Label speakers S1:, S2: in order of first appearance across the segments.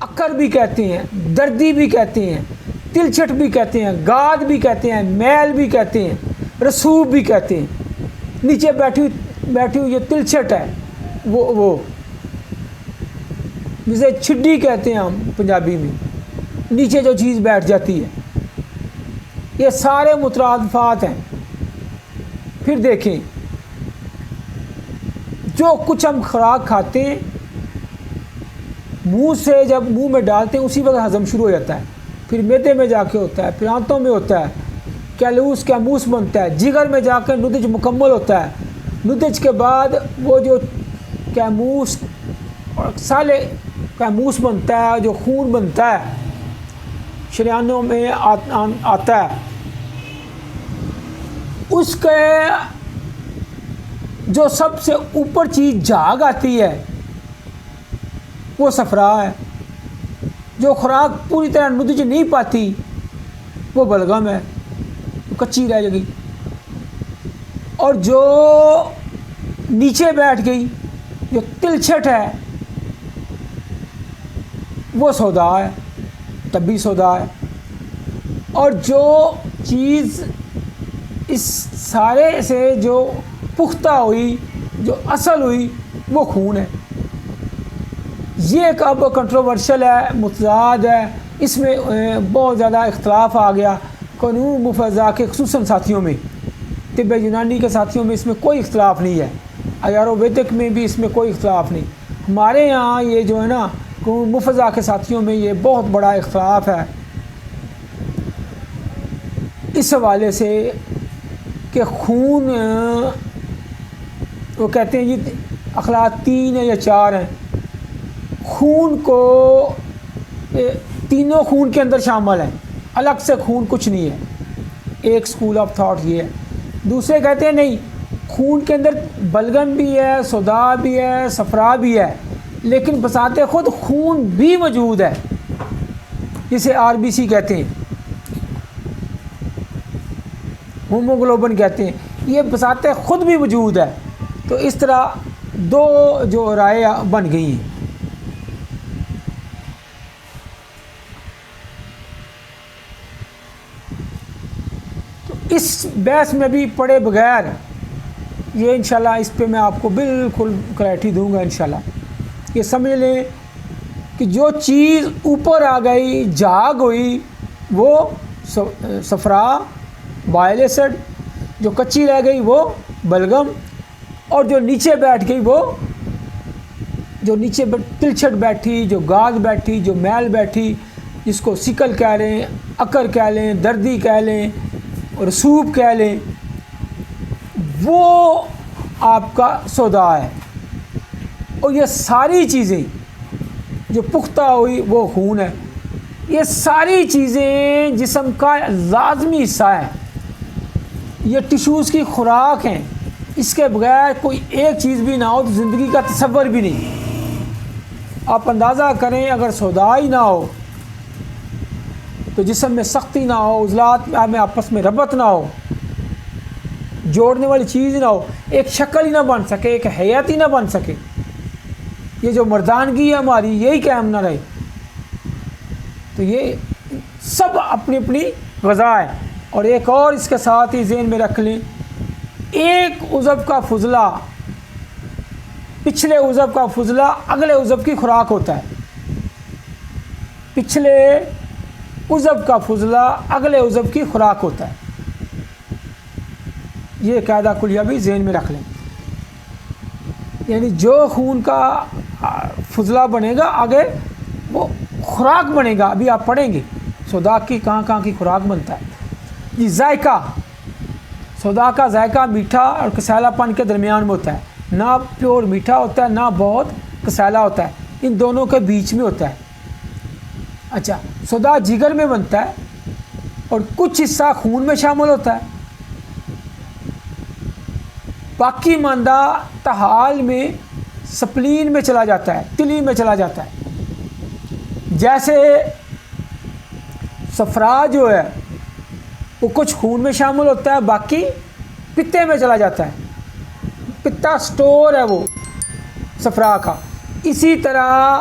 S1: اکر بھی کہتے ہیں، دردی بھی کہتے ہیں، تلچھٹ بھی کہتے ہیں، گاد بھی کہتے ہیں، میل بھی کہتے ہیں، رسوب بھی کہتے ہیں۔ نیچے بیٹھی ہوئی جو تلچھٹ ہے وہ جسے چھڈی کہتے ہیں ہم پنجابی میں، نیچے جو چیز بیٹھ جاتی ہے، یہ سارے مترادفات ہیں۔ پھر دیکھیں جو کچھ ہم خوراک کھاتے ہیں منہ سے جب منہ میں ڈالتے ہیں اسی وقت ہضم شروع ہو جاتا ہے، پھر معدے میں جا کے ہوتا ہے، پھر آنتوں میں ہوتا ہے، کیموس بنتا ہے، جگر میں جا کے ندج مکمل ہوتا ہے، ندج کے بعد وہ جو کیموس اور سالے کیموس بنتا ہے، جو خون بنتا ہے شریانوں میں آتا ہے، اس کے جو سب سے اوپر چیز جھاگ آتی ہے وہ صفرا ہے۔ جو خوراک پوری طرح ندج نہیں پاتی وہ بلغم ہے، کچی رہ گئی، اور جو نیچے بیٹھ گئی جو تلچھٹ ہے وہ سودا ہے، طبی سودا ہے، اور جو چیز اس سارے سے جو پختہ ہوئی، جو اصل ہوئی، وہ خون ہے۔ یہ ایک اب کنٹروورشل ہے، متضاد ہے، اس میں بہت زیادہ اختلاف آ گیا قانون مفضہ کے خصوصاً ساتھیوں میں۔ طب یونانی کے ساتھیوں میں اس میں کوئی اختلاف نہیں ہے، آیورویدک میں بھی اس میں کوئی اختلاف نہیں۔ ہمارے یہاں یہ جو ہے نا قانون مفضہ کے ساتھیوں میں یہ بہت بڑا اختلاف ہے اس حوالے سے کہ خون، وہ کہتے ہیں جی اخلاق 3 یا 4 ہیں، خون کو تینوں خون کے اندر شامل ہیں، الگ سے خون کچھ نہیں ہے۔ ایک سکول آف تھاٹ یہ ہے۔ دوسرے کہتے ہیں نہیں، خون کے اندر بلغم بھی ہے، سودا بھی ہے، صفرا بھی ہے، لیکن بذات خود خون بھی موجود ہے، جسے RBC کہتے ہیں، ہیموگلوبن کہتے ہیں، یہ بذات خود بھی موجود ہے۔ تو اس طرح دو جو رائے بن گئی ہیں۔ تو اس بحث میں بھی پڑے بغیر یہ انشاءاللہ اس پہ میں آپ کو بالکل کلیرٹی دوں گا انشاءاللہ۔ یہ سمجھ لیں کہ جو چیز اوپر آ گئی، جھاگ ہوئی، وہ صفرا بائل ایسڈ، جو کچی رہ گئی وہ بلغم، اور جو نیچے بیٹھ گئی وہ جو نیچے تلچھٹ بیٹھی، جو گاد بیٹھی، جو میل بیٹھی، جس کو سکل کہہ لیں، اکر کہہ لیں، دردی کہہ لیں، رسوب کہہ لیں، وہ آپ کا سودا ہے۔ اور یہ ساری چیزیں جو پختہ ہوئی وہ خون ہے۔ یہ ساری چیزیں جسم کا لازمی حصہ ہیں، یہ ٹیشوز کی خوراک ہیں، اس کے بغیر کوئی ایک چیز بھی نہ ہو تو زندگی کا تصور بھی نہیں۔ آپ اندازہ کریں اگر سودا ہی نہ ہو تو جسم میں سختی نہ ہو، عضلات میں آپس میں ربط نہ ہو، جوڑنے والی چیز نہ ہو، ایک شکل ہی نہ بن سکے، ایک حیات ہی نہ بن سکے، یہ جو مردانگی ہے ہماری یہی قائم نہ رہے، تو یہ سب اپنی اپنی غذا ہے۔ اور ایک اور اس کے ساتھ ہی ذہن میں رکھ لیں، ایک عضو کا فضلہ پچھلے عضو کا فضلہ اگلے عضو کی خوراک ہوتا ہے، پچھلے عضو کا فضلہ اگلے عضو کی خوراک ہوتا ہے۔ یہ قاعدہ کلیہ بھی ذہن میں رکھ لیں، یعنی جو خون کا فضلہ بنے گا آگے وہ خوراک بنے گا۔ ابھی آپ پڑھیں گے سودا کی کہاں کی خوراک بنتا ہے۔ یہ ذائقہ، سودا کا ذائقہ میٹھا اور کسیلا پن کے درمیان میں ہوتا ہے، نہ پیور میٹھا ہوتا ہے نہ بہت کسیلا ہوتا ہے، ان دونوں کے بیچ میں ہوتا ہے۔ اچھا، سودا جگر میں بنتا ہے اور کچھ حصہ خون میں شامل ہوتا ہے، باقی ماندہ تحال میں سپلین میں چلا جاتا ہے، تلی میں چلا جاتا ہے۔ جیسے صفرا جو ہے وہ کچھ خون میں شامل ہوتا ہے، باقی پتے میں چلا جاتا ہے، پتا سٹور ہے وہ صفرا کا۔ اسی طرح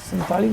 S1: 47